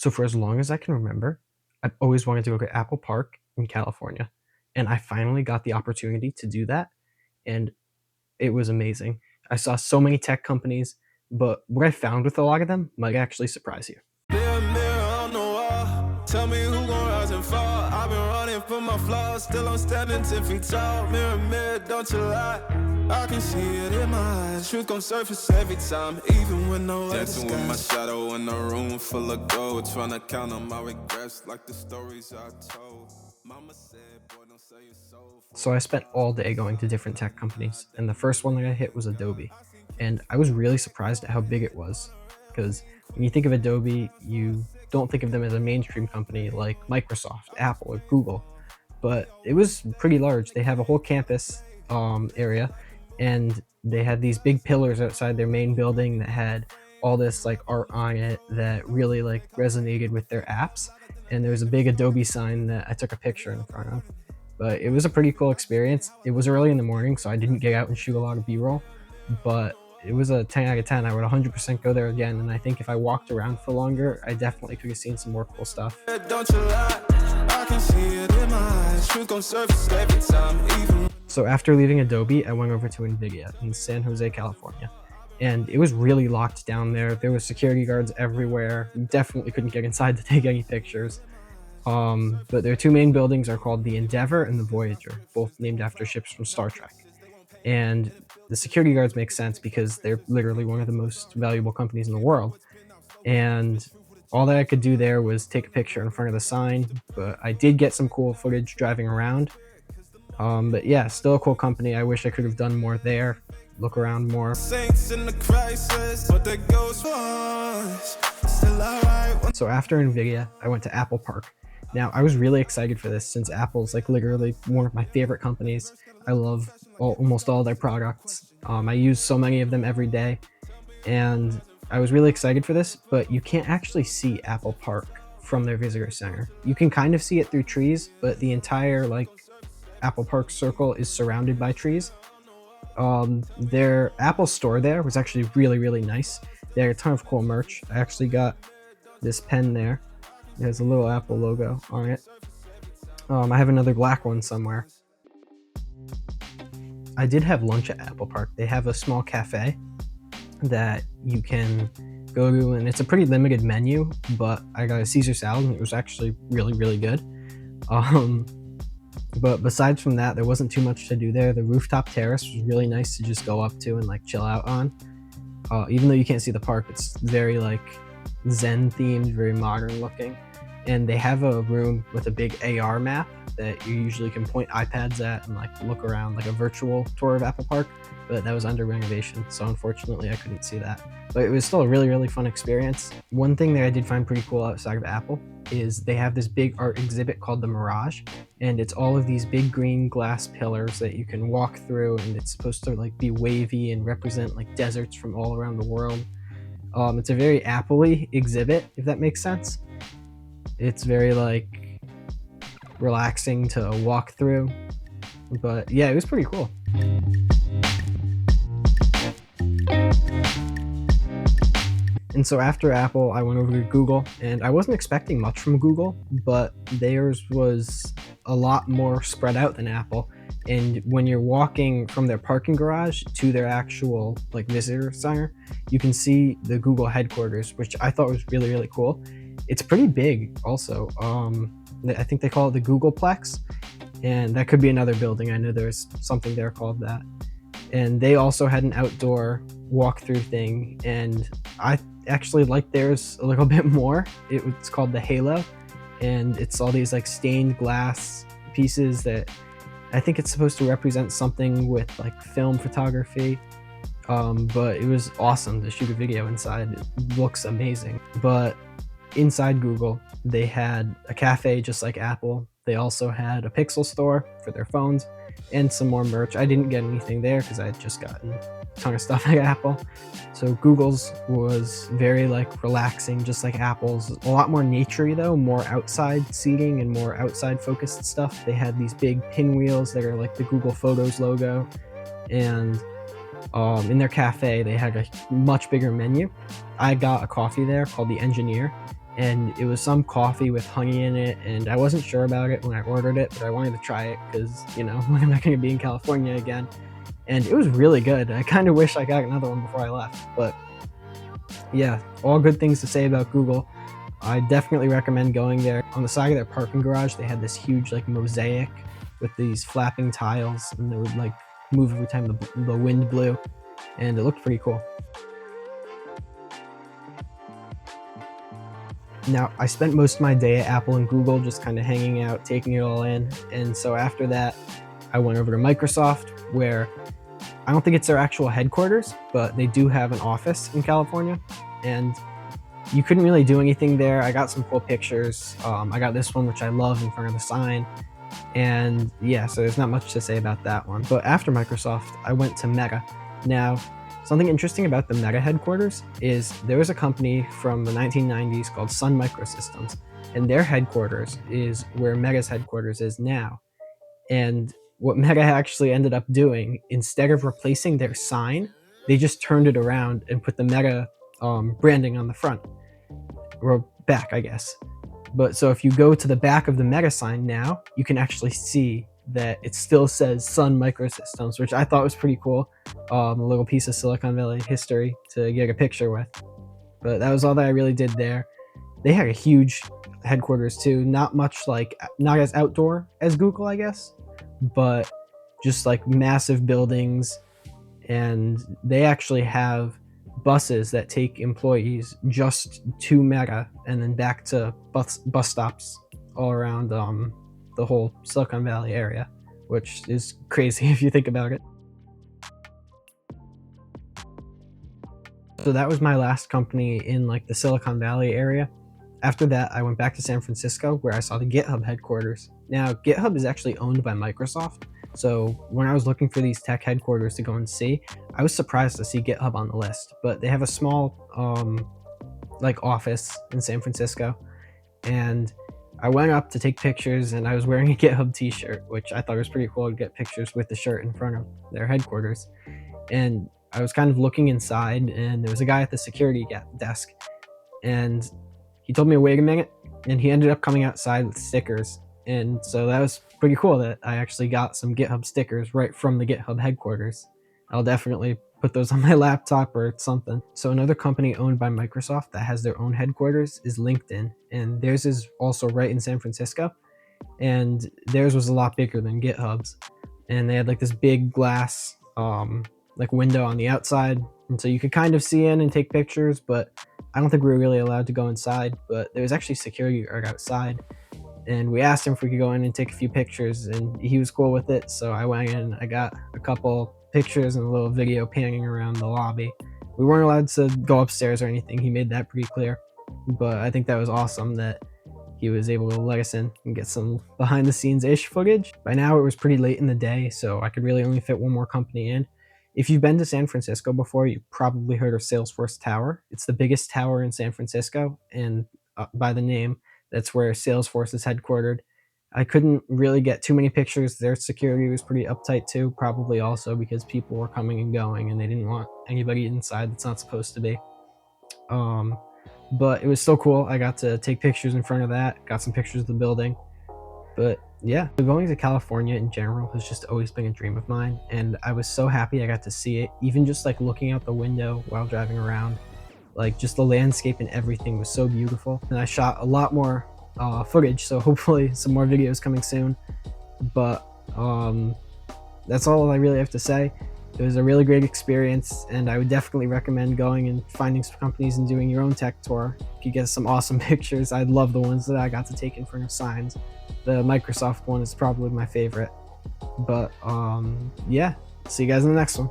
So for as long as I can remember, I've always wanted to go to Apple Park in California, and I finally got the opportunity to do that, and it was amazing. I saw so many tech companies, but what I found with a lot of them might actually surprise you. Mirror, mirror on the wall. Tell me who gon' rise and fall. I've been running from my flaws. Still I'm standing 10 feet tall. Mirror, mirror, don't you lie. I can see it in my eyes. Truth gon' surface every time, even when no other dancing with my shadow in a room full of gold. Trying to count on my regrets like the stories I told. Mama said, boy, don't sell your soul. So I spent all day going to different tech companies, and the first one that I hit was Adobe. And I was really surprised at how big it was, because when you think of Adobe, you don't think of them as a mainstream company like Microsoft, Apple, or Google, but it was pretty large. They have a whole campus area, and they had these big pillars outside their main building that had all this like art on it that really like resonated with their apps. And there was a big Adobe sign that I took a picture in front of. But it was a pretty cool experience. It was early in the morning, so I didn't get out and shoot a lot of B-roll, but it was a 10 out of 10. I would 100% go there again, and I think if I walked around for longer, I definitely could have seen some more cool stuff. Don't you lie. I can see it in my eyes. Truth gon' surface every time, even. So after leaving Adobe, I went over to NVIDIA in San Jose, California. And it was really locked down there. There was security guards everywhere. You definitely couldn't get inside to take any pictures. But their two main buildings are called the Endeavour and the Voyager, both named after ships from Star Trek. And the security guards make sense because they're literally one of the most valuable companies in the world. And all that I could do there was take a picture in front of the sign, but I did get some cool footage driving around. But yeah, still a cool company. I wish I could have done more there, look around more. Saints in the crisis, but that goes once. Still alright. So after NVIDIA, I went to Apple Park. Now, I was really excited for this since Apple's like literally one of my favorite companies. I love almost all their products. I use so many of them every day, and I was really excited for this, but you can't actually see Apple Park from their visitor center. You can kind of see it through trees, but the entire like Apple Park circle is surrounded by trees. Their Apple store there was actually really, really nice. They had a ton of cool merch. I actually got this pen there. It has a little Apple logo on it. I have another black one somewhere. I did have lunch at Apple Park. They have a small cafe that you can go to, and it's a pretty limited menu, but I got a Caesar salad and it was actually really, really good. But besides from that, there wasn't too much to do there. The rooftop terrace was really nice to just go up to and like chill out on. Even though you can't see the park, it's very like Zen themed, very modern looking. And they have a room with a big AR map that you usually can point iPads at and like look around, like a virtual tour of Apple Park, but that was under renovation, so unfortunately I couldn't see that. But it was still a really, really fun experience. One thing that I did find pretty cool outside of Apple is they have this big art exhibit called the Mirage, and it's all of these big green glass pillars that you can walk through, and it's supposed to like be wavy and represent like deserts from all around the world. It's a very Apple-y exhibit, if that makes sense. It's very like relaxing to walk through, but yeah, it was pretty cool. And so after Apple, I went over to Google, and I wasn't expecting much from Google, but theirs was a lot more spread out than Apple. And when you're walking from their parking garage to their actual like visitor center, you can see the Google headquarters, which I thought was really, really cool. It's pretty big also. I think they call it the Googleplex, and that could be another building. I know there's something there called that. And they also had an outdoor walkthrough thing, and I actually like theirs a little bit more. It's called the Halo, and it's all these like stained glass pieces that I think it's supposed to represent something with like film photography. But it was awesome to shoot a video inside. It looks amazing. But inside Google, they had a cafe just like Apple. They also had a Pixel store for their phones and some more merch. I didn't get anything there because I had just gotten a ton of stuff at Apple. So Google's was very like relaxing, just like Apple's. A lot more naturey though, more outside seating and more outside focused stuff. They had these big pinwheels that are like the Google Photos logo. And in their cafe, they had a much bigger menu. I got a coffee there called the Engineer, and it was some coffee with honey in it, and I wasn't sure about it when I ordered it, but I wanted to try it because, you know, when am I going to be in California again? And it was really good. I kind of wish I got another one before I left, but yeah, all good things to say about Google. I definitely recommend going there. On the side of their parking garage, they had this huge like mosaic with these flapping tiles, and they would like move every time the wind blew, and it looked pretty cool. Now, I spent most of my day at Apple and Google just kind of hanging out, taking it all in, and so after that, I went over to Microsoft, where I don't think it's their actual headquarters, but they do have an office in California, and you couldn't really do anything there. I got some cool pictures. I got this one, which I love, in front of the sign. And yeah, so there's not much to say about that one. But after Microsoft, I went to Meta. Now, something interesting about the Meta headquarters is there was a company from the 1990s called Sun Microsystems, and their headquarters is where Meta's headquarters is now. And what Meta actually ended up doing, instead of replacing their sign, they just turned it around and put the Meta branding on the front, or back, I guess. But so if you go to the back of the Meta sign now, you can actually see that it still says Sun Microsystems, which I thought was pretty cool. A little piece of Silicon Valley history to get a picture with. But that was all that I really did there. They had a huge headquarters too, not as outdoor as Google, I guess, but just like massive buildings. And they actually have buses that take employees just to Meta and then back to bus stops all around the whole Silicon Valley area, which is crazy if you think about it. So that was my last company in like the Silicon Valley area. After that, I went back to San Francisco, where I saw the GitHub headquarters. Now, GitHub is actually owned by Microsoft, so when I was looking for these tech headquarters to go and see, I was surprised to see GitHub on the list. But they have a small like office in San Francisco, and I went up to take pictures, and I was wearing a GitHub t-shirt, which I thought was pretty cool to get pictures with the shirt in front of their headquarters. And I was kind of looking inside, and there was a guy at the security desk, and he told me to wait a minute, and he ended up coming outside with stickers. And so that was pretty cool that I actually got some GitHub stickers right from the GitHub headquarters. I'll definitely put those on my laptop or something. So another company owned by Microsoft that has their own headquarters is LinkedIn, and theirs is also right in San Francisco. And theirs was a lot bigger than GitHub's, and they had like this big glass like window on the outside, and so you could kind of see in and take pictures, but I don't think we were really allowed to go inside. But there was actually security guard outside, and we asked him if we could go in and take a few pictures, and he was cool with it. So I went in, I got a couple pictures and a little video panning around the lobby. We weren't allowed to go upstairs or anything. He made that pretty clear, but I think that was awesome that he was able to let us in and get some behind the scenes-ish footage. By now it was pretty late in the day, so I could really only fit one more company in. If you've been to San Francisco before, you've probably heard of Salesforce Tower. It's the biggest tower in San Francisco, and by the name, that's where Salesforce is headquartered. I couldn't really get too many pictures. Their security was pretty uptight too, probably also because people were coming and going, and they didn't want anybody inside that's not supposed to be. But it was still cool. I got to take pictures in front of that, got some pictures of the building. But yeah, going to California in general has just always been a dream of mine, and I was so happy I got to see it. Even just like looking out the window while driving around, like just the landscape and everything was so beautiful. And I shot a lot more footage, so hopefully some more videos coming soon. But that's all I really have to say. It was a really great experience, and I would definitely recommend going and finding some companies and doing your own tech tour. You get some awesome pictures. I love the ones that I got to take in front of signs. The Microsoft one is probably my favorite. But yeah, see you guys in the next one.